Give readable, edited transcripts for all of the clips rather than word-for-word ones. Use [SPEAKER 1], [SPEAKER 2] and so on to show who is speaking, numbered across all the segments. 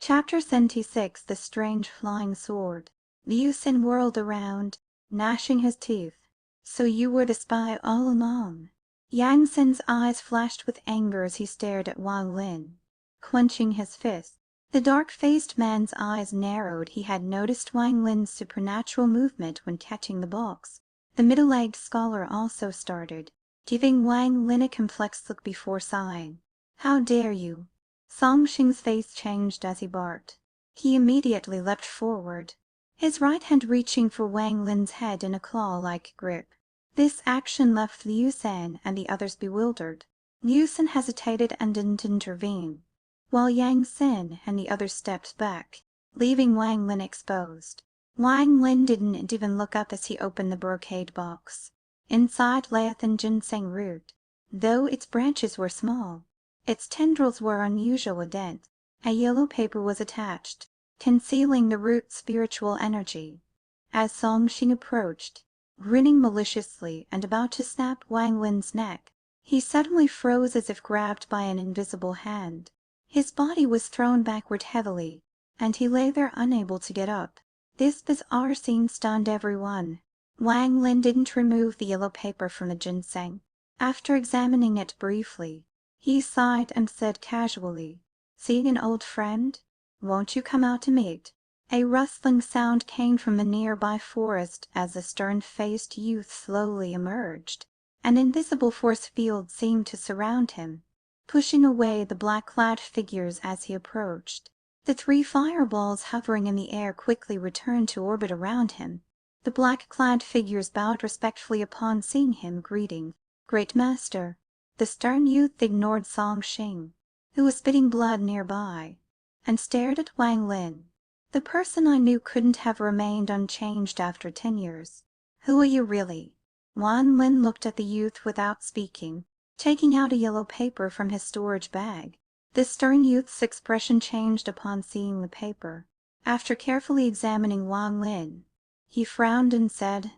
[SPEAKER 1] Chapter 76. The Strange Flying Sword. Liu Xin whirled around, gnashing his teeth. So you were the spy all along. Yang Sin's eyes flashed with anger as he stared at Wang Lin, clenching his fists. The dark-faced man's eyes narrowed. He had noticed Wang Lin's supernatural movement when catching the box. The middle-aged scholar also started, giving Wang Lin a complex look before sighing. How dare you? Song Xing's face changed as he barked. He immediately leapt forward, his right hand reaching for Wang Lin's head in a claw-like grip. This action left Liu Xin and the others bewildered. Liu Xin hesitated and didn't intervene, while Yang Xin and the others stepped back, leaving Wang Lin exposed. Wang Lin didn't even look up as he opened the brocade box. Inside lay a thin ginseng root, though its branches were small. Its tendrils were unusually dense. A yellow paper was attached, concealing the root's spiritual energy. As Song Xing approached, grinning maliciously and about to snap Wang Lin's neck, he suddenly froze as if grabbed by an invisible hand. His body was thrown backward heavily, and he lay there unable to get up. This bizarre scene stunned everyone. Wang Lin didn't remove the yellow paper from the ginseng. After examining it briefly, he sighed and said casually, "Seeing an old friend? Won't you come out to meet?" A rustling sound came from the nearby forest as the stern-faced youth slowly emerged. An invisible force field seemed to surround him, pushing away the black-clad figures as he approached. The three fireballs hovering in the air quickly returned to orbit around him. The black-clad figures bowed respectfully upon seeing him, greeting, "Great Master." The stern youth ignored Song Xing, who was spitting blood nearby, and stared at Wang Lin. "The person I knew couldn't have remained unchanged after 10 years. Who are you really?" Wang Lin looked at the youth without speaking, taking out a yellow paper from his storage bag. The stern youth's expression changed upon seeing the paper. After carefully examining Wang Lin, he frowned and said,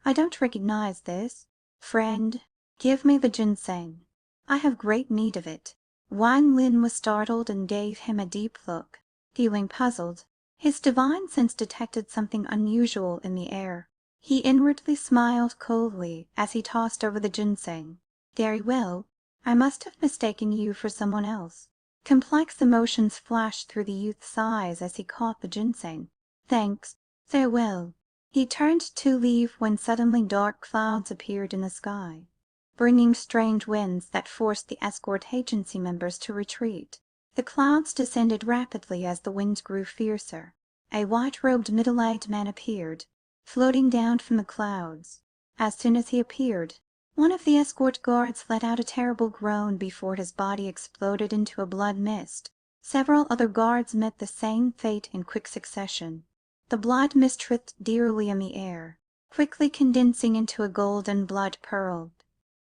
[SPEAKER 1] "I don't recognize this. Friend, give me the ginseng. I have great need of it." Wang Lin was startled and gave him a deep look. Feeling puzzled, his divine sense detected something unusual in the air. He inwardly smiled coldly as he tossed over the ginseng. "Very well. I must have mistaken you for someone else." Complex emotions flashed through the youth's eyes as he caught the ginseng. "Thanks. Farewell." He turned to leave when suddenly dark clouds appeared in the sky, bringing strange winds that forced the escort agency members to retreat. The clouds descended rapidly as the winds grew fiercer. A white-robed middle-aged man appeared, floating down from the clouds. As soon as he appeared, one of the escort guards let out a terrible groan before his body exploded into a blood mist. Several other guards met the same fate in quick succession. The blood mist tripped dearly in the air, quickly condensing into a golden blood pearl.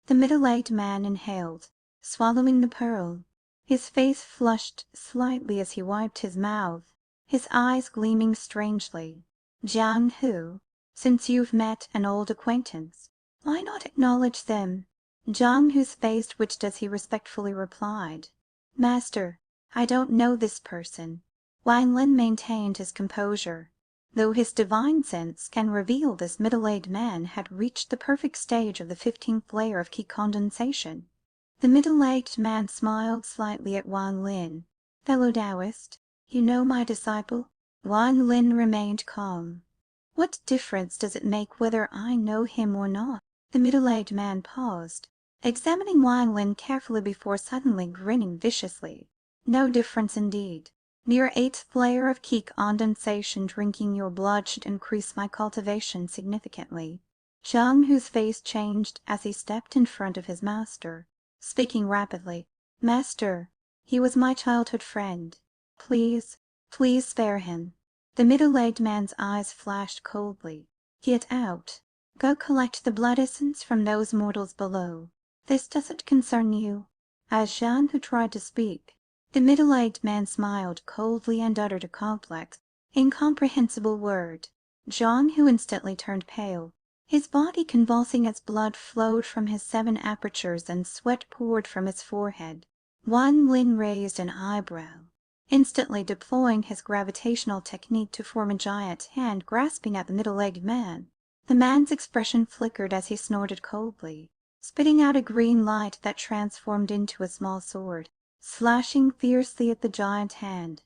[SPEAKER 1] The middle-aged man inhaled, swallowing the pearl. His face flushed slightly as he wiped his mouth, his eyes gleaming strangely. "Jiang Hu, since you've met an old acquaintance, why not acknowledge them?" Jiang Hu's face twitched as he respectfully replied, "Master, I don't know this person." Wang Lin maintained his composure, though his divine sense can reveal this middle-aged man had reached the perfect stage of the 15th layer of Qi condensation. The middle-aged man smiled slightly at Wang Lin. "Fellow Taoist, you know my disciple?" Wang Lin remained calm. "What difference does it make whether I know him or not?" The middle-aged man paused, examining Wang Lin carefully before suddenly grinning viciously. "No difference indeed. Mere 8th layer of Qi condensation drinking your blood should increase my cultivation significantly." Jiang Hu's face changed as he stepped in front of his master, speaking rapidly. "Master, he was my childhood friend. Please, please spare him." The middle-aged man's eyes flashed coldly. "Get out. Go collect the blood essence from those mortals below. This doesn't concern you." As Jiang Hu tried to speak, the middle-aged man smiled coldly and uttered a complex, incomprehensible word. Jiang Hu instantly turned pale. His body convulsing as blood flowed from his 7 apertures and sweat poured from his forehead. Wang Lin raised an eyebrow. instantly deploying his gravitational technique to form a giant hand grasping at the middle-aged man. The man's expression flickered as he snorted coldly, spitting out a green light that transformed into a small sword, slashing fiercely at the giant hand.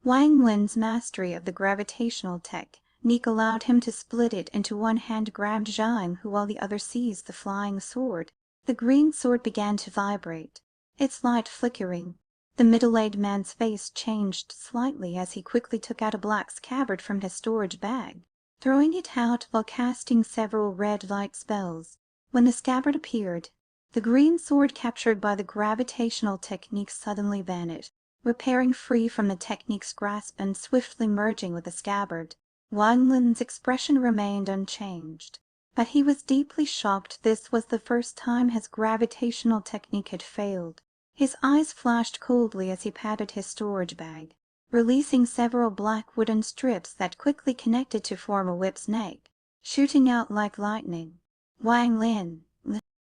[SPEAKER 1] Wang Lin's mastery of the gravitational technique allowed him to split it into one hand grabbed Zhang Hu while the other seized the flying sword. The green sword began to vibrate, its light flickering. The middle-aged man's face changed slightly as he quickly took out a black scabbard from his storage bag, throwing it out while casting several red light spells. When the scabbard appeared, the green sword captured by the gravitational technique suddenly vanished, repairing free from the technique's grasp and swiftly merging with the scabbard. Wang Lin's expression remained unchanged, but he was deeply shocked. This was the first time his gravitational technique had failed. His eyes flashed coldly as he patted his storage bag, releasing several black wooden strips that quickly connected to form a whip snake, shooting out like lightning. Wang Lin,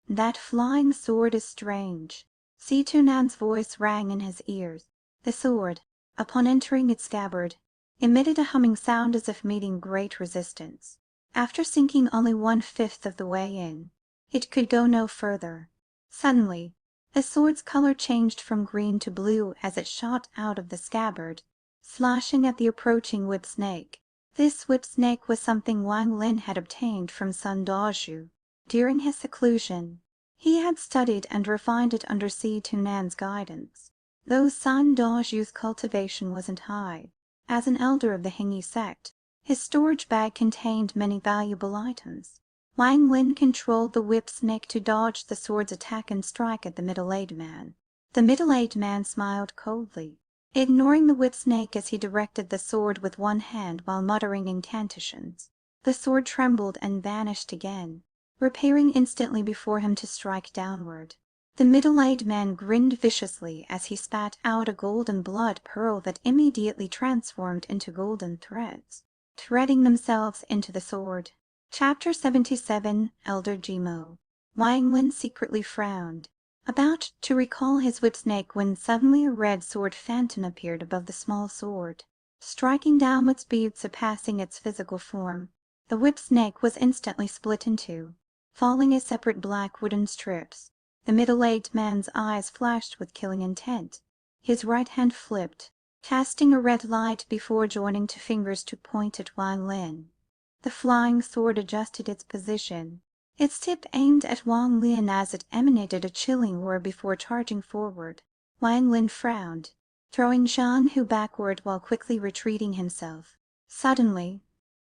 [SPEAKER 1] that flying sword is strange. Si Tunan's voice rang in his ears. The sword, upon entering its scabbard, emitted a humming sound as if meeting great resistance. After sinking only 1/5 of the way in, it could go no further. Suddenly, the sword's color changed from green to blue as it shot out of the scabbard, slashing at the approaching whip snake. This whip snake was something Wang Lin had obtained from Sun Dazhu. During his seclusion, he had studied and refined it under Si Tunan's guidance. Though Sun Dazhu's cultivation wasn't high, as an elder of the Heng Yue Sect, his storage bag contained many valuable items. Wang Lin controlled the whip snake to dodge the sword's attack and strike at the middle-aged man. The middle-aged man smiled coldly, ignoring the whip snake as he directed the sword with one hand while muttering incantations. The sword trembled and vanished again, repairing instantly before him to strike downward. The middle-aged man grinned viciously as he spat out a golden blood pearl that immediately transformed into golden threads, threading themselves into the sword. Chapter 77 Elder Jimo. Wang Lin secretly frowned, about to recall his whip snake when suddenly a red sword phantom appeared above the small sword, striking down with speed surpassing its physical form. The whip snake was instantly split in two, falling as separate black wooden strips. The middle-aged man's eyes flashed with killing intent. His right hand flipped, casting a red light before joining two fingers to point at Wang Lin. The flying sword adjusted its position, its tip aimed at Wang Lin as it emanated a chilling roar before charging forward. Wang Lin frowned, throwing Zhang Hu backward while quickly retreating himself. Suddenly,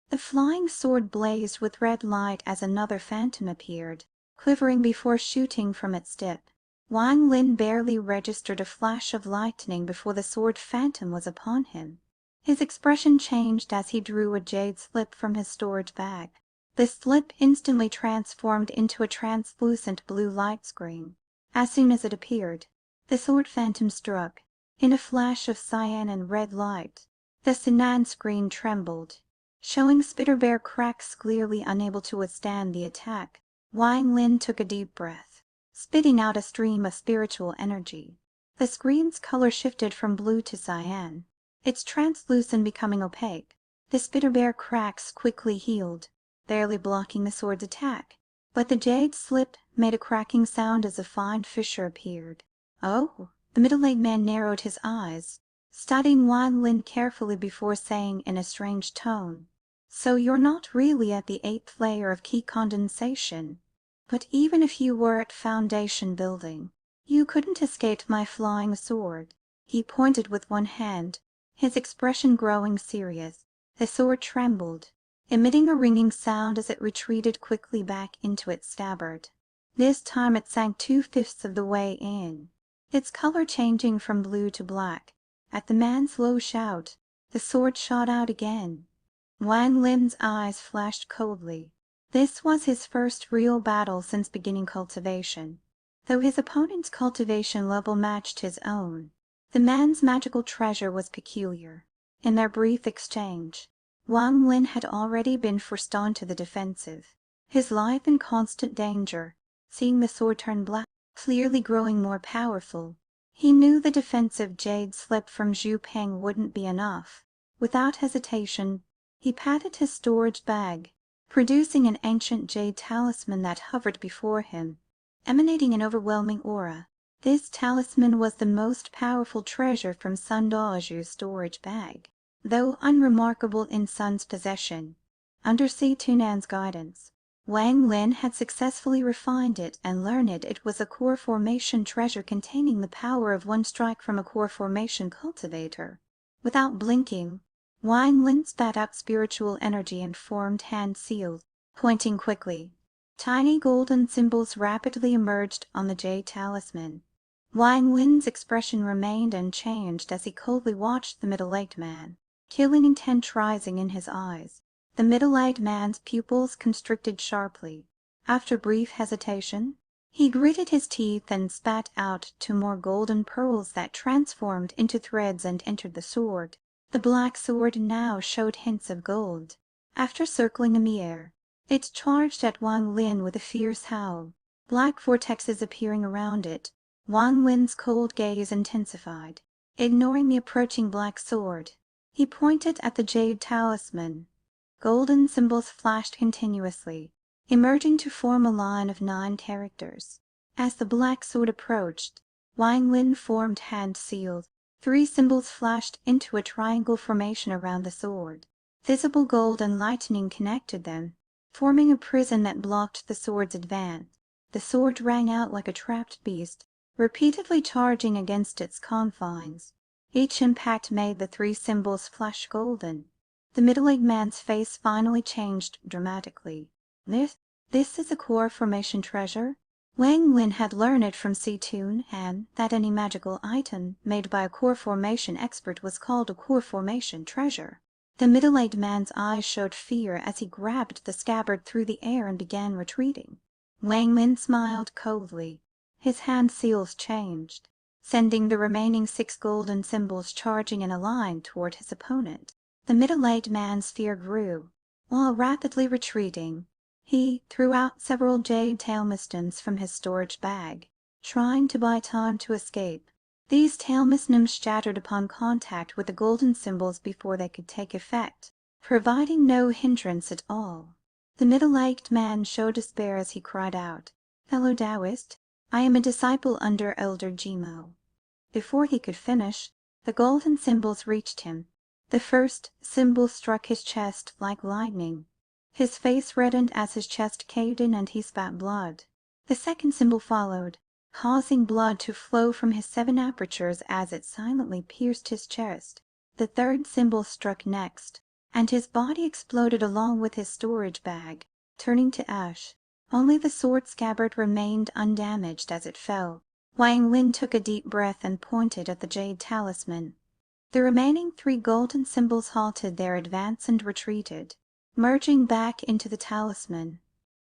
[SPEAKER 1] the flying sword blazed with red light as another phantom appeared, quivering before shooting from its tip. Wang Lin barely registered a flash of lightning before the sword phantom was upon him. His expression changed as he drew a jade slip from his storage bag. The slip instantly transformed into a translucent blue light screen. As soon as it appeared, the sword phantom struck. In a flash of cyan and red light, the Sinan screen trembled, showing Spider-Bear cracks clearly unable to withstand the attack. Wang Lin took a deep breath, spitting out a stream of spiritual energy. The screen's color shifted from blue to cyan, its translucent becoming opaque. The Spider-Bear cracks quickly healed, barely blocking the sword's attack, but the jade slip made a cracking sound as a fine fissure appeared. Oh! The middle-aged man narrowed his eyes, studying Wang Lin carefully before saying in a strange tone, "So you're not really at the 8th layer of key condensation, but even if you were at foundation building, you couldn't escape my flying sword." He pointed with one hand, his expression growing serious. The sword trembled, emitting a ringing sound as it retreated quickly back into its scabbard. This time it sank 2/5 of the way in, its color changing from blue to black. At the man's low shout, the sword shot out again. Wang Lin's eyes flashed coldly. This was his first real battle since beginning cultivation. Though his opponent's cultivation level matched his own, the man's magical treasure was peculiar. In their brief exchange, Wang Lin had already been forced on to the defensive, his life in constant danger. Seeing the sword turn black, clearly growing more powerful, He knew the defensive jade slip from Zhu Peng wouldn't be enough. Without hesitation, he patted his storage bag, producing an ancient jade talisman that hovered before him, emanating an overwhelming aura. This talisman was the most powerful treasure from Sun Daoju's storage bag, though unremarkable in Sun's possession. Under Si Tunan's guidance, Wang Lin had successfully refined it and learned it was a core formation treasure containing the power of one strike from a core formation cultivator. Without blinking, Wang Lin spat out spiritual energy and formed hand seals, pointing quickly. Tiny golden symbols rapidly emerged on the jade talisman. Wang Lin's expression remained unchanged as he coldly watched the middle-aged man, killing intent rising in his eyes. The middle-aged man's pupils constricted sharply. After brief hesitation, he gritted his teeth and spat out two more golden pearls that transformed into threads and entered the sword. The black sword now showed hints of gold. After circling in the air, it charged at Wang Lin with a fierce howl, black vortexes appearing around it. Wang Lin's cold gaze intensified. Ignoring the approaching black sword, he pointed at the jade talisman. Golden symbols flashed continuously, emerging to form a line of 9 characters. As the black sword approached, Wang Lin formed hand seals. 3 symbols flashed into a triangle formation around the sword. Visible gold and lightning connected them, forming a prison that blocked the sword's advance. The sword rang out like a trapped beast, repeatedly charging against its confines. Each impact made the 3 symbols flash golden. The middle-aged man's face finally changed dramatically. This is a core formation treasure? Wang Lin had learned from Si Tunan that any magical item made by a core formation expert was called a core formation treasure. The middle-aged man's eyes showed fear as he grabbed the scabbard through the air and began retreating. Wang Lin smiled coldly. His hand seals changed, sending the remaining 6 golden symbols charging in a line toward his opponent. The middle-aged man's fear grew. While rapidly retreating, he threw out several jade talismans from his storage bag, trying to buy time to escape. These talismans shattered upon contact with the golden symbols before they could take effect, providing no hindrance at all. The middle-aged man showed despair as he cried out, "Fellow Taoist, I am a disciple under Elder Jimo." Before he could finish, the golden symbols reached him. The first symbol struck his chest like lightning. His face reddened as his chest caved in and he spat blood. The second symbol followed, causing blood to flow from his 7 apertures as it silently pierced his chest. The third symbol struck next, and his body exploded along with his storage bag, turning to ash. Only the sword scabbard remained undamaged as it fell. Wang Lin took a deep breath and pointed at the jade talisman. The remaining 3 golden symbols halted their advance and retreated, merging back into the talisman.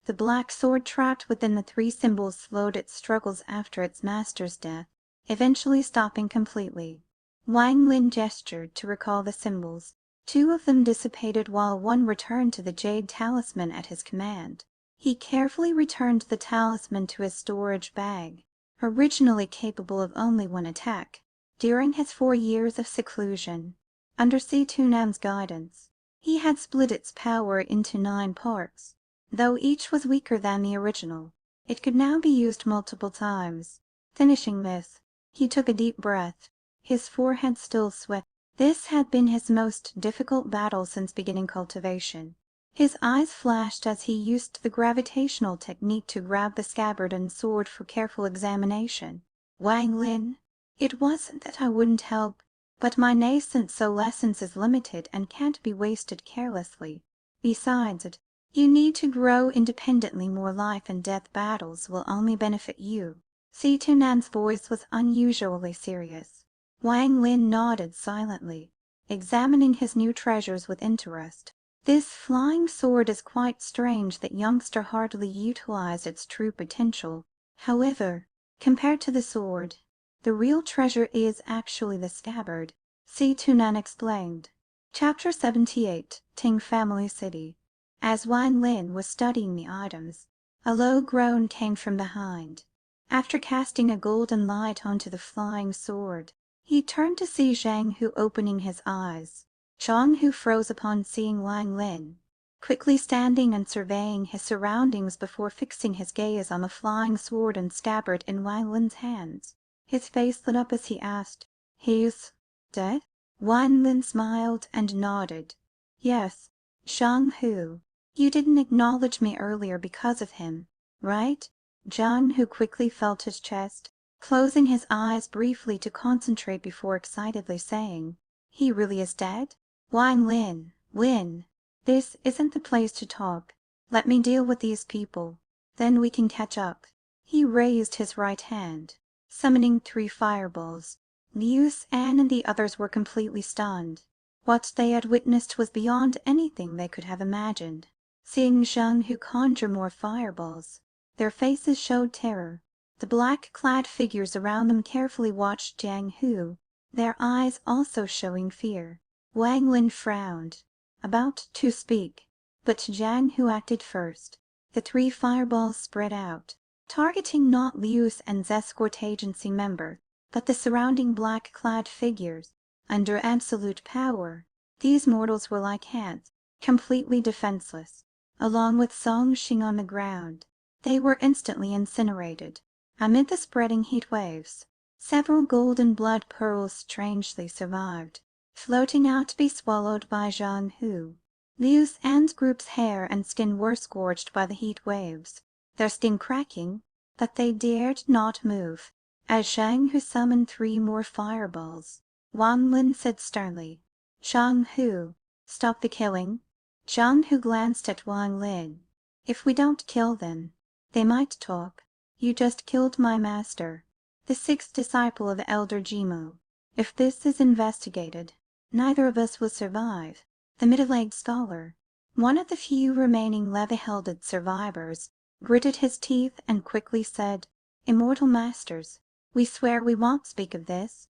[SPEAKER 1] The black sword trapped within the 3 symbols slowed its struggles after its master's death, eventually stopping completely. Wang Lin gestured to recall the symbols. 2 of them dissipated while 1 returned to the jade talisman at his command. He carefully returned the talisman to his storage bag, originally capable of only 1 attack. During his 4 years of seclusion, under Si Tunan's guidance, he had split its power into 9 parts. Though each was weaker than the original, it could now be used multiple times. Finishing this, he took a deep breath. His forehead still sweat. This had been his most difficult battle since beginning cultivation. His eyes flashed as he used the gravitational technique to grab the scabbard and sword for careful examination. "Wang Lin, it wasn't that I wouldn't help, but my nascent solescence is limited and can't be wasted carelessly. Besides, you need to grow independently. More life and death battles will only benefit you." Si Tunan's voice was unusually serious. Wang Lin nodded silently, examining his new treasures with interest. "This flying sword is quite strange that youngster hardly utilized its true potential. However, compared to the sword, the real treasure is actually the scabbard," Si Tunan explained. Chapter 78 Ting Family City. As Wang Lin was studying the items, a low groan came from behind. After casting a golden light onto the flying sword, he turned to see Zhang Hu opening his eyes. Zhang Hu froze upon seeing Wang Lin, quickly standing and surveying his surroundings before fixing his gaze on the flying sword and scabbard in Wang Lin's hands. His face lit up as he asked, "He's dead?" Wang Lin smiled and nodded. "Yes, Zhang Hu. You didn't acknowledge me earlier because of him, right?" Zhang Hu quickly felt his chest, closing his eyes briefly to concentrate before excitedly saying, "He really is dead? Wang Lin, this isn't the place to talk. Let me deal with these people. Then we can catch up." He raised his right hand, summoning 3 fireballs. Liu An and the others were completely stunned. What they had witnessed was beyond anything they could have imagined. Seeing Zhang Hu conjure more fireballs, their faces showed terror. The black-clad figures around them carefully watched Zhang Hu, their eyes also showing fear. Wang Lin frowned, about to speak, but Zhang Hu acted first. The 3 fireballs spread out, targeting not Liu An's escort agency member, but the surrounding black-clad figures. Under absolute power, these mortals were like ants, completely defenseless. Along with Song Xing on the ground, they were instantly incinerated. Amid the spreading heat waves, several golden blood pearls strangely survived, floating out to be swallowed by Zhang Hu. Liu An's group's hair and skin were scorched by the heat waves, their skin cracking, but they dared not move. As Zhang Hu summoned 3 more fireballs, Wang Lin said sternly, "Zhang Hu, stop the killing." Zhang Hu glanced at Wang Lin. "If we don't kill them, they might talk. You just killed my master, the 6th disciple of Elder Jimo. If this is investigated, neither of us will survive." The middle-aged scholar, one of the few remaining level-headed survivors, gritted his teeth and quickly said, "Immortal masters, we swear we won't speak of this."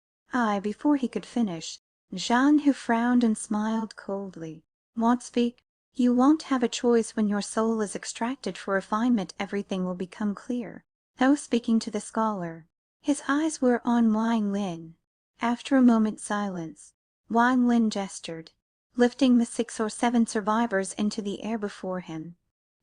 [SPEAKER 1] Before he could finish, Zhang Hu frowned and smiled coldly. "Won't speak? You won't have a choice. When your soul is extracted for refinement, everything will become clear." Though speaking to the scholar, his eyes were on Wang Lin. After a moment's silence, Wang Lin gestured, lifting the 6 or 7 survivors into the air before him.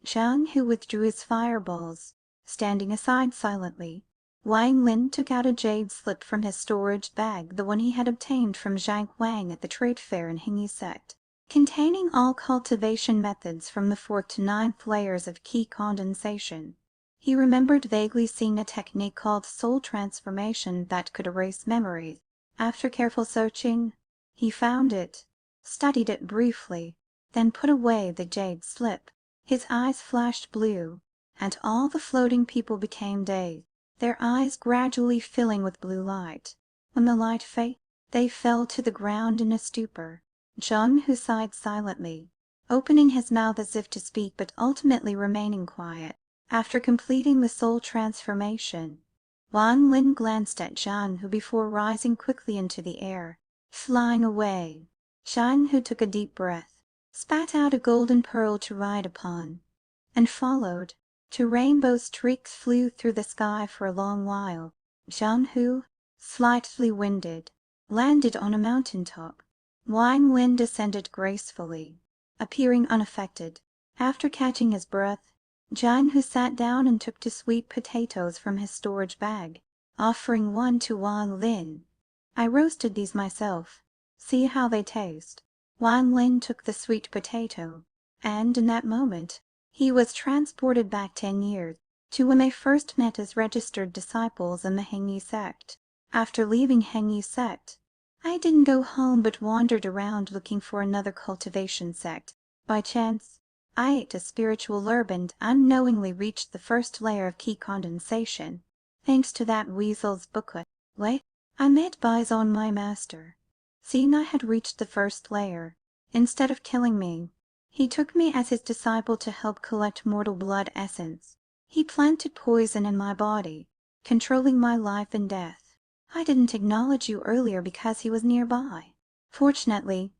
[SPEAKER 1] Zhang Hu withdrew his fireballs, standing aside silently. Wang Lin took out a jade slip from his storage bag, the one he had obtained from Zhang Wang at the trade fair in Heng Yue Sect, containing all cultivation methods from the 4th to 9th layers of key condensation. He remembered vaguely seeing a technique called soul transformation that could erase memories. After careful searching, he found it, studied it briefly, then put away the jade slip. His eyes flashed blue, and all the floating people became dazed, their eyes gradually filling with blue light. When the light faded, they fell to the ground in a stupor. Zhang Hu sighed silently, opening his mouth as if to speak, but ultimately remaining quiet. After completing the soul transformation, Wang Lin glanced at Zhang Hu before rising quickly into the air, flying away. Zhang Hu took a deep breath, spat out a golden pearl to ride upon, and followed. 2 rainbow streaks flew through the sky for a long while. Zhang Hu, slightly winded, landed on a mountain top. Wang Lin descended gracefully, appearing unaffected. After catching his breath, Zhang Hu sat down and took 2 sweet potatoes from his storage bag, offering one to Wang Lin. "I roasted these myself. See how they taste." Wang Lin took the sweet potato, and in that moment he was transported back 10 years, to when they first met as registered disciples in the Heng Yue Sect. After leaving Heng Yue Sect, I didn't go home but wandered around looking for another cultivation sect. By chance, I ate a spiritual herb and unknowingly reached the 1st layer of key condensation, thanks to that weasel's booklet. Wait, I met Bison, my master. Seeing I had reached the 1st layer, instead of killing me, he took me as his disciple to help collect mortal blood essence. He planted poison in my body, controlling my life and death. I didn't acknowledge you earlier because he was nearby. Fortunately,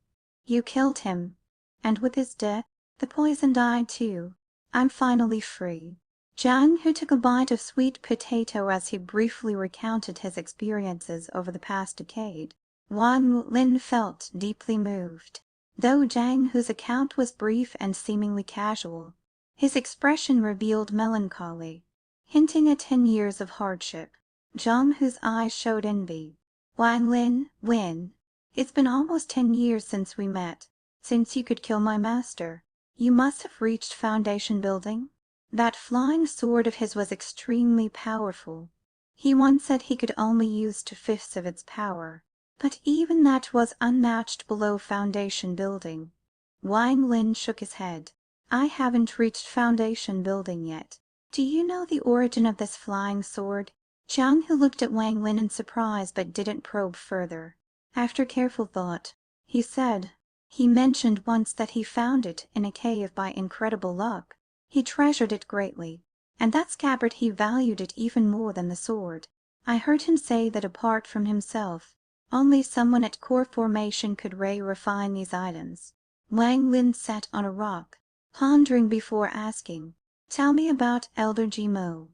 [SPEAKER 1] you killed him, and with his death, the poison died too. I'm finally free. Jiang, who took a bite of sweet potato as he briefly recounted his experiences over the past decade. Wang Lin felt deeply moved. Though Jiang, whose account was brief and seemingly casual, his expression revealed melancholy, hinting at 10 years of hardship. Jiang, whose eyes showed envy. Wang Lin, when? It's been almost 10 years since we met, since you could kill my master. You must have reached Foundation Building. That flying sword of his was extremely powerful. He once said he could only use 2/5 of its power. But even that was unmatched below Foundation Building. Wang Lin shook his head. I haven't reached Foundation Building yet. Do you know the origin of this flying sword? Jiang, who looked at Wang Lin in surprise but didn't probe further. After careful thought, he said, he mentioned once that he found it in a cave by incredible luck. He treasured it greatly, and that scabbard he valued it even more than the sword. I heard him say that apart from himself, only someone at core formation could refine these items. Wang Lin sat on a rock, pondering before asking, tell me about Elder Jimo.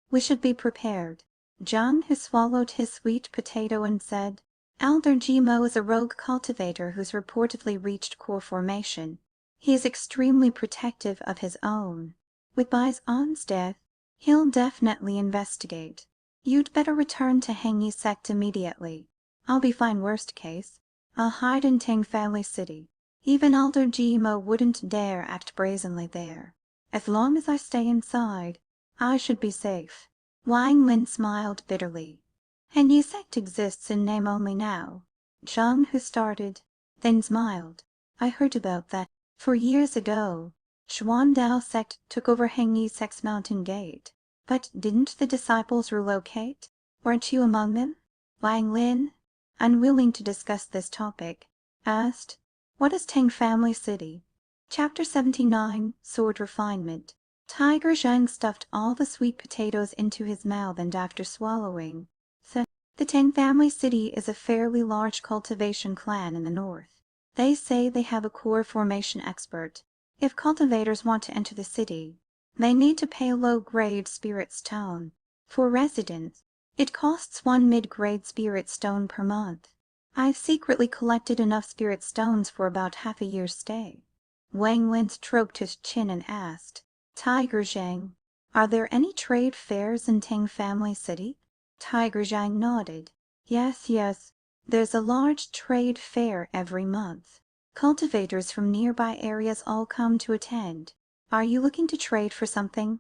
[SPEAKER 1] We should be prepared. Jiang, who swallowed his sweet potato and said, Elder Jimo is a rogue cultivator who's reportedly reached core formation. He is extremely protective of his own. With Bai's aunt's death, he'll definitely investigate. You'd better return to Heng Yue Sect immediately. I'll be fine worst case. I'll hide in Tang Family City. Even Elder Jimo wouldn't dare act brazenly there. As long as I stay inside, I should be safe. Wang Lin smiled bitterly. Heng Yue Sect exists in name only now. Jiang, who started, then smiled. I heard about that. For years ago, Xuandao Sect took over Heng Yue Sect's mountain gate. But didn't the disciples relocate? Weren't you among them? Wang Lin, unwilling to discuss this topic, asked, what is Tang Family City? Chapter 79, Sword Refinement. Tiger Zhang stuffed all the sweet potatoes into his mouth and after swallowing, said, the Tang Family City is a fairly large cultivation clan in the north. They say they have a core formation expert. If cultivators want to enter the city, they need to pay a low-grade spirit stone. For residents, it costs 1 mid-grade spirit stone per month. I've secretly collected enough spirit stones for about half a year's stay. Wang Lin stroked his chin and asked, Tiger Zhang, are there any trade fairs in Tang Family City? Tiger Zhang nodded. Yes, there's a large trade fair every month. Cultivators from nearby areas all come to attend. Are you looking to trade for something?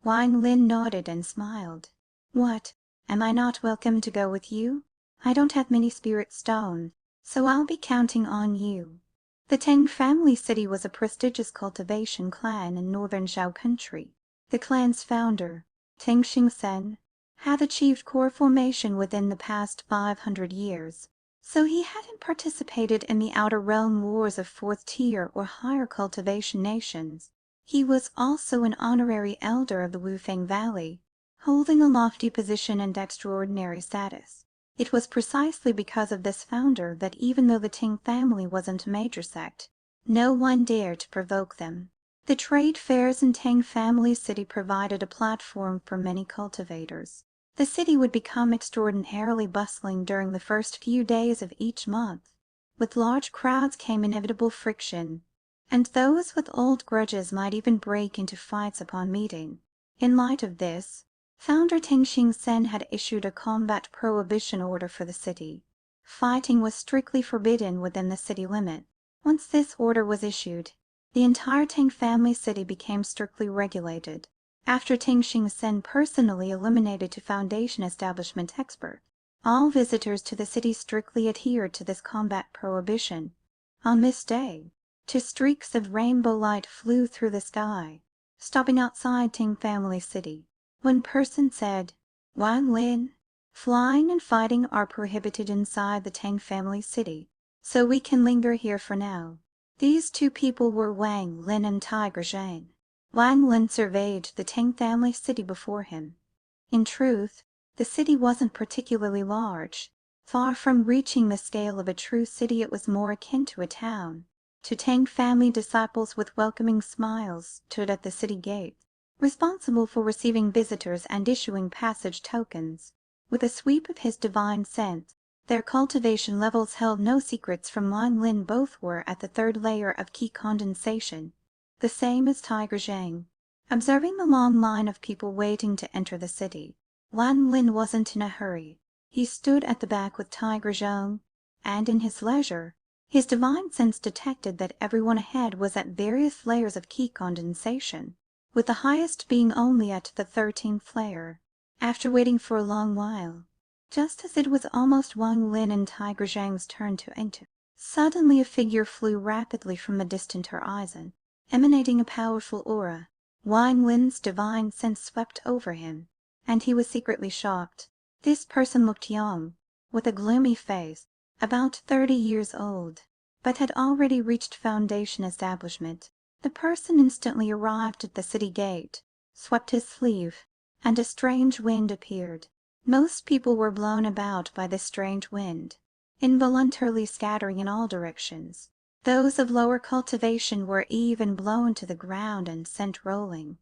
[SPEAKER 1] Wang Lin nodded and smiled. What? Am I not welcome to go with you? I don't have many spirit stone, so I'll be counting on you. The Tang Family City was a prestigious cultivation clan in northern Zhao country. The clan's founder, Tang Xingsen, had achieved core formation within the past 500 years, so he hadn't participated in the outer realm wars of fourth-tier or higher cultivation nations. He was also an honorary elder of the Wufeng Valley, holding a lofty position and extraordinary status. It was precisely because of this founder that even though the Ting family wasn't a major sect, no one dared to provoke them. The trade fairs in Tang Family City provided a platform for many cultivators. The city would become extraordinarily bustling during the first few days of each month. With large crowds came inevitable friction, and those with old grudges might even break into fights upon meeting. In light of this, Founder Tang Xingsen had issued a combat prohibition order for the city. Fighting was strictly forbidden within the city limit. Once this order was issued, the entire Tang Family City became strictly regulated. After Tang Xingsen personally eliminated the Foundation establishment expert, all visitors to the city strictly adhered to this combat prohibition. On this day, 2 streaks of rainbow light flew through the sky, stopping outside Tang Family City. One person said, Wang Lin, flying and fighting are prohibited inside the Tang Family City, so we can linger here for now. These 2 people were Wang Lin and Tiger Zhang. Wang Lin surveyed the Tang Family City before him. In truth, the city wasn't particularly large. Far from reaching the scale of a true city, it was more akin to a town. 2 Tang family disciples with welcoming smiles stood at the city gate. responsible for receiving visitors and issuing passage tokens. With a sweep of his divine sense, their cultivation levels held no secrets from Wang Lin. Both were at the third layer of key condensation, the same as Tiger Zhang. Observing the long line of people waiting to enter the city, Wang Lin wasn't in a hurry. He stood at the back with Tiger Zhang, and in his leisure, his divine sense detected that everyone ahead was at various layers of key condensation, with the highest being only at the 13th layer. After waiting for a long while, just as it was almost Wang Lin and Tiger Zhang's turn to enter, suddenly a figure flew rapidly from the distant horizon, emanating a powerful aura. Wang Lin's divine sense swept over him, and he was secretly shocked. This person looked young, with a gloomy face, about 30 years old, but had already reached foundation establishment. The person instantly arrived at the city gate, swept his sleeve, and a strange wind appeared. Most people were blown about by this strange wind, involuntarily scattering in all directions. Those of lower cultivation were even blown to the ground and sent rolling.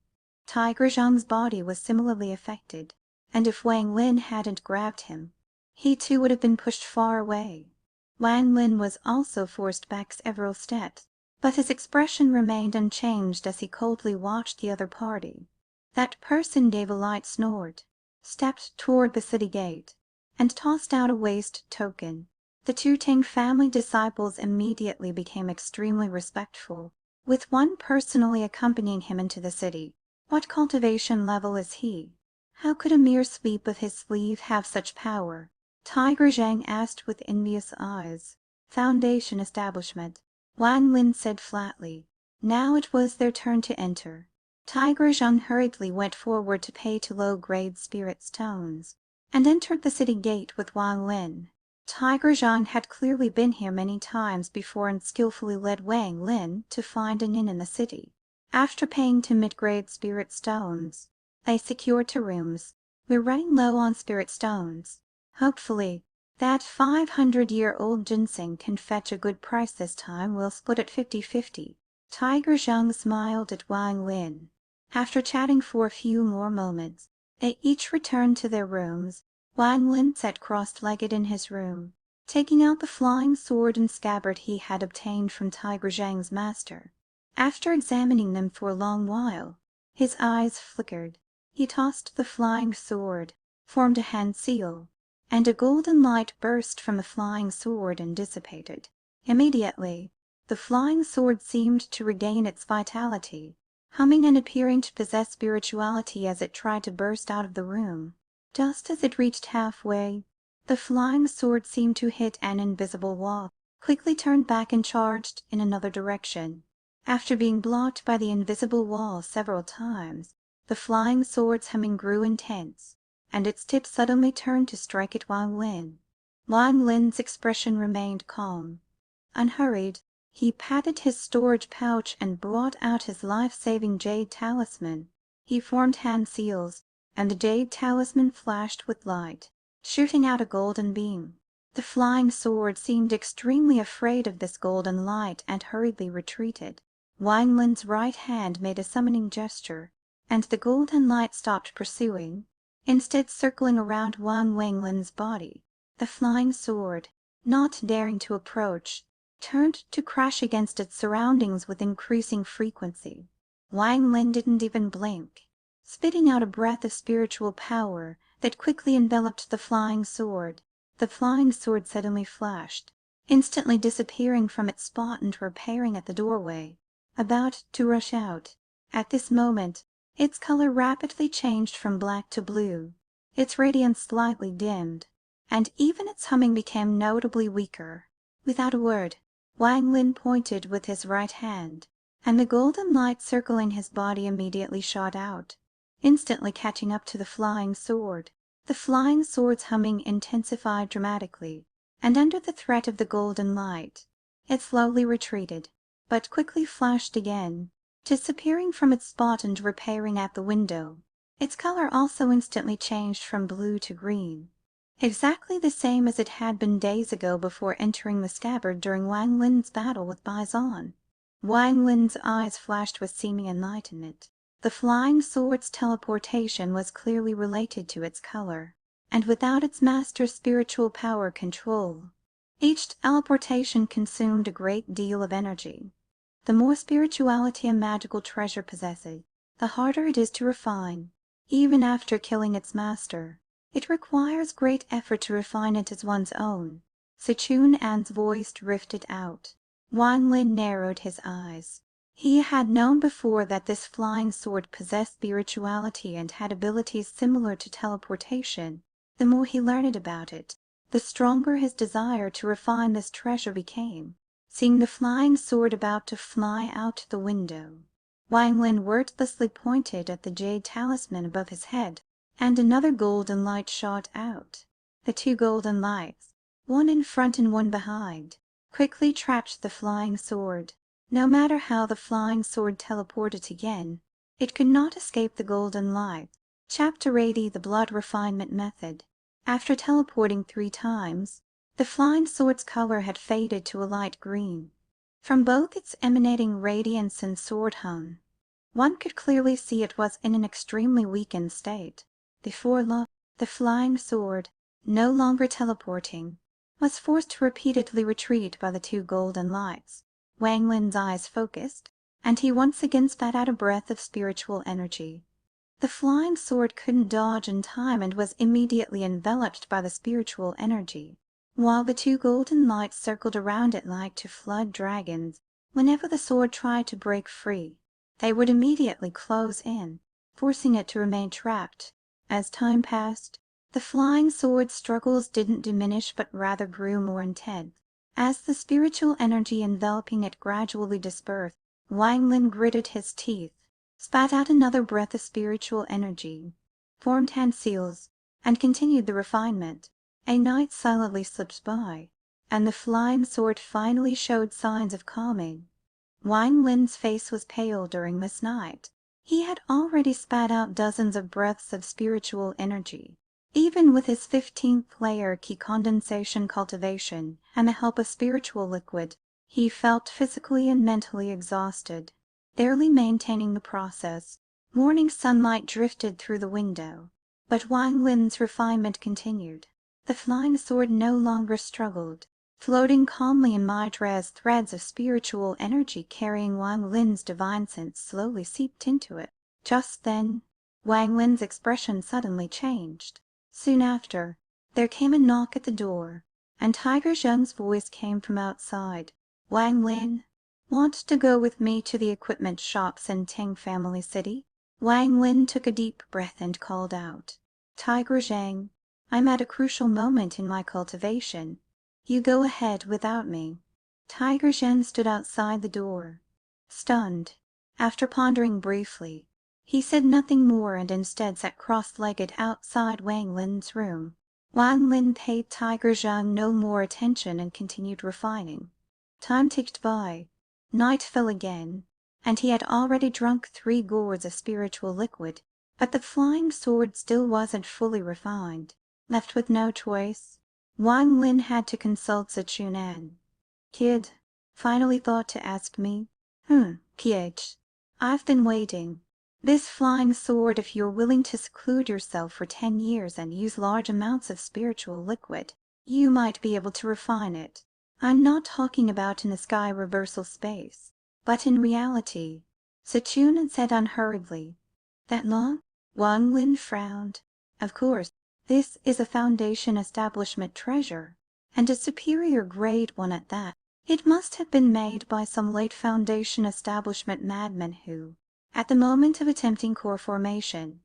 [SPEAKER 1] Tiger Zhang's body was similarly affected, and if Wang Lin hadn't grabbed him, he too would have been pushed far away. Wang Lin was also forced back several steps, but his expression remained unchanged as he coldly watched the other party. That person gave a light snort, stepped toward the city gate, and tossed out a waste token. The two Tang family disciples immediately became extremely respectful, with one personally accompanying him into the city. What cultivation level is he? How could a mere sweep of his sleeve have such power? Tiger Zhang asked with envious eyes. Foundation establishment, Wang Lin said flatly. Now it was their turn to enter. Tiger Zhang hurriedly went forward to pay to low-grade spirit stones, and entered the city gate with Wang Lin. Tiger Zhang had clearly been here many times before and skillfully led Wang Lin to find an inn in the city. After paying to mid-grade spirit stones, they secured 2 rooms. We're running low on spirit stones. Hopefully, that 500-year-old ginseng can fetch a good price this time. We'll split it 50-50. Tiger Zhang smiled at Wang Lin. After chatting for a few more moments, they each returned to their rooms. Wang Lin sat cross-legged in his room, taking out the flying sword and scabbard he had obtained from Tiger Zhang's master. After examining them for a long while, his eyes flickered. He tossed the flying sword, formed a hand seal, and a golden light burst from the flying sword and dissipated. Immediately, the flying sword seemed to regain its vitality, humming and appearing to possess spirituality as it tried to burst out of the room. Just as it reached halfway, the flying sword seemed to hit an invisible wall, quickly turned back and charged in another direction. After being blocked by the invisible wall several times, the flying sword's humming grew intense, and its tip suddenly turned to strike at Wang Lin. Wang Lin's expression remained calm. Unhurried, he patted his storage pouch and brought out his life-saving jade talisman. He formed hand seals, and the jade talisman flashed with light, shooting out a golden beam. The flying sword seemed extremely afraid of this golden light and hurriedly retreated. Wang Lin's right hand made a summoning gesture, and the golden light stopped pursuing, instead circling around Wang Lin's body. The flying sword, not daring to approach, turned to crash against its surroundings with increasing frequency. Wang Lin didn't even blink, spitting out a breath of spiritual power that quickly enveloped the flying sword. The flying sword suddenly flashed, instantly disappearing from its spot and repairing at the doorway, about to rush out. At this moment, its color rapidly changed from black to blue, its radiance slightly dimmed, and even its humming became notably weaker. Without a word, Wang Lin pointed with his right hand, and the golden light circling his body immediately shot out, instantly catching up to the flying sword. The flying sword's humming intensified dramatically, and under the threat of the golden light, it slowly retreated, but quickly flashed again, disappearing from its spot and repairing at the window. Its color also instantly changed from blue to green, exactly the same as it had been days ago before entering the scabbard during Wang Lin's battle with Bison. Wang Lin's eyes flashed with seeming enlightenment. The flying sword's teleportation was clearly related to its color, and without its master's spiritual power control, each teleportation consumed a great deal of energy. The more spirituality a magical treasure possesses, the harder it is to refine, even after killing its master. It requires great effort to refine it as one's own. Sichun An's voice drifted out. Wang Lin narrowed his eyes. He had known before that this flying sword possessed spirituality and had abilities similar to teleportation. The more he learned about it, the stronger his desire to refine this treasure became. Seeing the flying sword about to fly out the window, Wang Lin wordlessly pointed at the jade talisman above his head, and another golden light shot out. The two golden lights, one in front and one behind, quickly trapped the flying sword. No matter how the flying sword teleported again, it could not escape the golden light. Chapter 80: The Blood Refinement Method. After teleporting 3 times, the flying sword's color had faded to a light green. From both its emanating radiance and sword hung, one could clearly see it was in an extremely weakened state. Before long, the flying sword, no longer teleporting, was forced to repeatedly retreat by the 2 golden lights. Wang Lin's eyes focused, and he once again spat out a breath of spiritual energy. The flying sword couldn't dodge in time and was immediately enveloped by the spiritual energy, while the 2 golden lights circled around it like 2 flood dragons. Whenever the sword tried to break free, they would immediately close in, forcing it to remain trapped. As time passed, the flying sword's struggles didn't diminish but rather grew more intense. As the spiritual energy enveloping it gradually dispersed, Wang Lin gritted his teeth, spat out another breath of spiritual energy, formed hand seals, and continued the refinement. A night silently slipped by, and the flying sword finally showed signs of calming. Wang Lin's face was pale during this night. He had already spat out dozens of breaths of spiritual energy. Even with his 15th layer key condensation cultivation and the help of spiritual liquid, he felt physically and mentally exhausted, barely maintaining the process. Morning sunlight drifted through the window, but Wang Lin's refinement continued. The flying sword no longer struggled, floating calmly in Maitra's threads of spiritual energy carrying Wang Lin's divine sense slowly seeped into it. Just then, Wang Lin's expression suddenly changed. Soon after, there came a knock at the door, and Tiger Zheng's voice came from outside. Wang Lin, want to go with me to the equipment shops in Tang Family City? Wang Lin took a deep breath and called out, Tiger Zheng, I'm at a crucial moment in my cultivation. You go ahead without me. Tiger Zheng stood outside the door, stunned. After pondering briefly, he said nothing more and instead sat cross-legged outside Wang Lin's room. Wang Lin paid Tiger Zheng no more attention and continued refining. Time ticked by. Night fell again, and he had already drunk 3 gourds of spiritual liquid, but the flying sword still wasn't fully refined. Left with no choice, Wang Lin had to consult Sichun An. Kid, finally thought to ask me? PH. I've been waiting. This flying sword, if you're willing to seclude yourself for 10 years and use large amounts of spiritual liquid, you might be able to refine it. I'm not talking about in the sky reversal space, but in reality. Sichun said unhurriedly. That long? Wang Lin frowned. Of course, this is a Foundation establishment treasure, and a superior grade one at that. It must have been made by some late Foundation establishment madman who, at the moment of attempting core formation,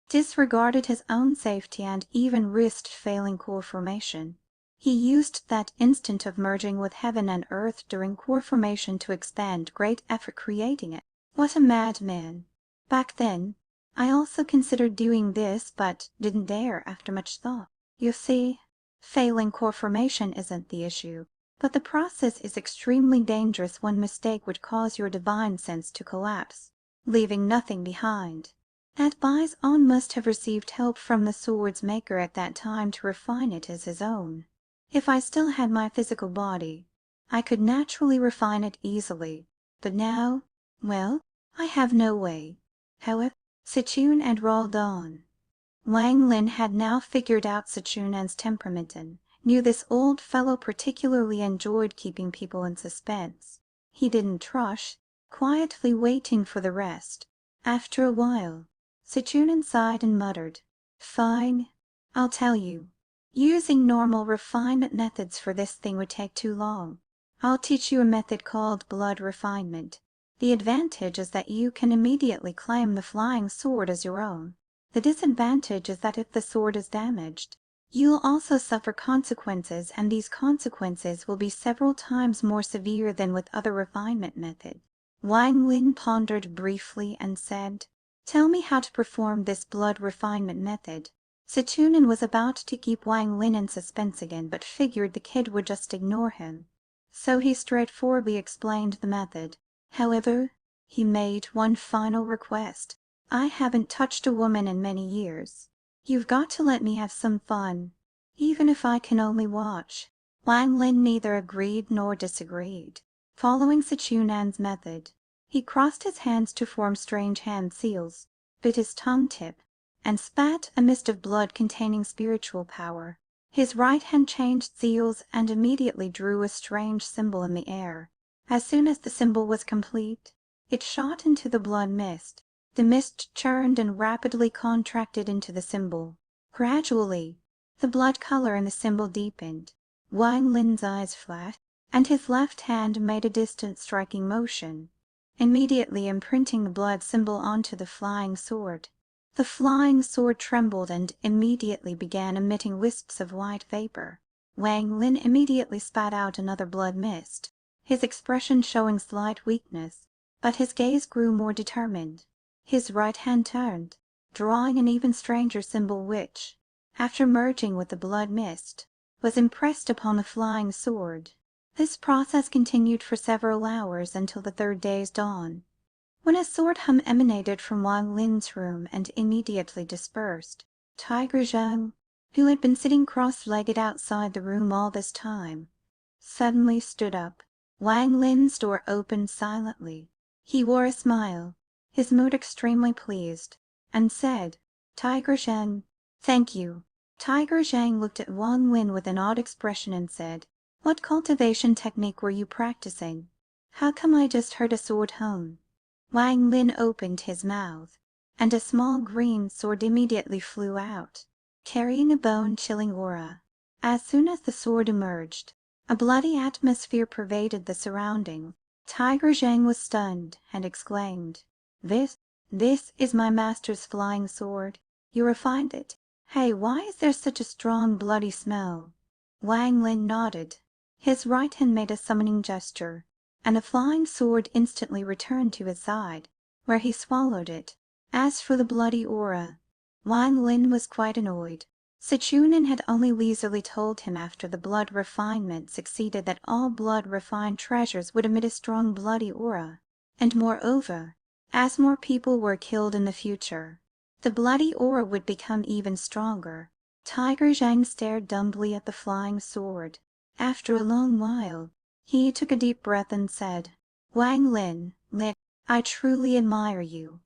[SPEAKER 1] disregarded his own safety and even risked failing core formation. He used that instant of merging with heaven and earth during core formation to expend great effort creating it. What a madman! Back then, I also considered doing this, but didn't dare after much thought. You see, failing core formation isn't the issue, but the process is extremely dangerous. One mistake would cause your divine sense to collapse, leaving nothing behind. That Bai's-On must have received help from the sword's maker at that time to refine it as his own. If I still had my physical body, I could naturally refine it easily, but now, well, I have no way. However, Sichun and Roldan. Wang Lin had now figured out Sichunan's temperament and knew this old fellow particularly enjoyed keeping people in suspense. He didn't rush, quietly waiting for the rest. After a while, Sichunan sighed and muttered, "Fine, I'll tell you. Using normal refinement methods for this thing would take too long. I'll teach you a method called blood refinement. The advantage is that you can immediately claim the flying sword as your own. The disadvantage is that if the sword is damaged, you'll also suffer consequences, and these consequences will be several times more severe than with other refinement methods." Wang Lin pondered briefly and said, "Tell me how to perform this blood refinement method." Sichunan was about to keep Wang Lin in suspense again, but figured the kid would just ignore him. So he straightforwardly explained the method. However, he made one final request. "I haven't touched a woman in many years. You've got to let me have some fun, even if I can only watch." Wang Lin neither agreed nor disagreed. Following Sichunan's method, he crossed his hands to form strange hand seals, bit his tongue tip, and spat a mist of blood containing spiritual power. His right hand changed seals and immediately drew a strange symbol in the air. As soon as the symbol was complete, it shot into the blood mist. The mist churned and rapidly contracted into the symbol. Gradually, the blood color in the symbol deepened. Wang Lin's eyes flashed, and his left hand made a distant striking motion, immediately imprinting the blood symbol onto the flying sword. The flying sword trembled and immediately began emitting wisps of white vapor. Wang Lin immediately spat out another blood mist, his expression showing slight weakness, but his gaze grew more determined. His right hand turned, drawing an even stranger symbol which, after merging with the blood mist, was impressed upon the flying sword. This process continued for several hours until the third day's dawn, when a sword hum emanated from Wang Lin's room and immediately dispersed. Tiger Zhang, who had been sitting cross-legged outside the room all this time, suddenly stood up. Wang Lin's door opened silently. He wore a smile, his mood extremely pleased, and said, "Tiger Zhang, thank you." Tiger Zhang looked at Wang Lin with an odd expression and said, "What cultivation technique were you practicing? How come I just heard a sword hum?" Wang Lin opened his mouth, and a small green sword immediately flew out, carrying a bone-chilling aura. As soon as the sword emerged, a bloody atmosphere pervaded the surrounding. Tiger Zhang was stunned and exclaimed, This is my master's flying sword. You refined it. Hey, why is there such a strong bloody smell?" Wang Lin nodded. His right hand made a summoning gesture, and a flying sword instantly returned to his side, where he swallowed it. As for the bloody aura, Wang Lin was quite annoyed. Sichuan had only leisurely told him after the blood refinement succeeded that all blood-refined treasures would emit a strong bloody aura, and moreover, as more people were killed in the future, the bloody aura would become even stronger. Tiger Zhang stared dumbly at the flying sword. After a long while, he took a deep breath and said, "Wang Lin, I truly admire you.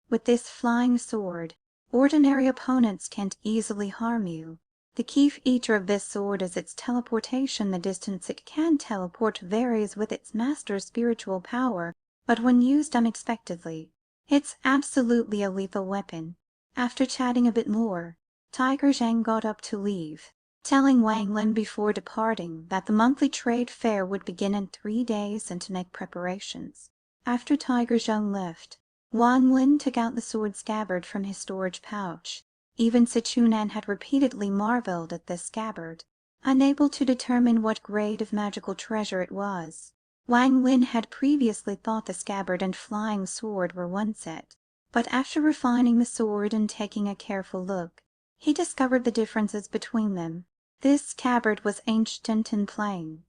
[SPEAKER 1] With this flying sword, ordinary opponents can't easily harm you. The key feature of this sword is its teleportation. The distance it can teleport varies with its master's spiritual power, but when used unexpectedly, it's absolutely a lethal weapon." After chatting a bit more, Tiger Zhang got up to leave, telling Wang Lin before departing that the monthly trade fair would begin in 3 days and to make preparations. After Tiger Zhang left, Wang Lin took out the sword scabbard from his storage pouch. Even Sichuan had repeatedly marveled at this scabbard, unable to determine what grade of magical treasure it was. Wang Lin had previously thought the scabbard and flying sword were one set, but after refining the sword and taking a careful look, he discovered the differences between them. This scabbard was ancient and plain,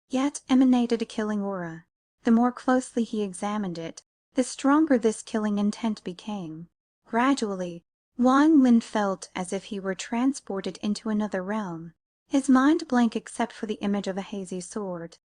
[SPEAKER 1] yet emanated a killing aura. The more closely he examined it, the stronger this killing intent became. Gradually, Wang Lin felt as if he were transported into another realm, his mind blank except for the image of a hazy sword.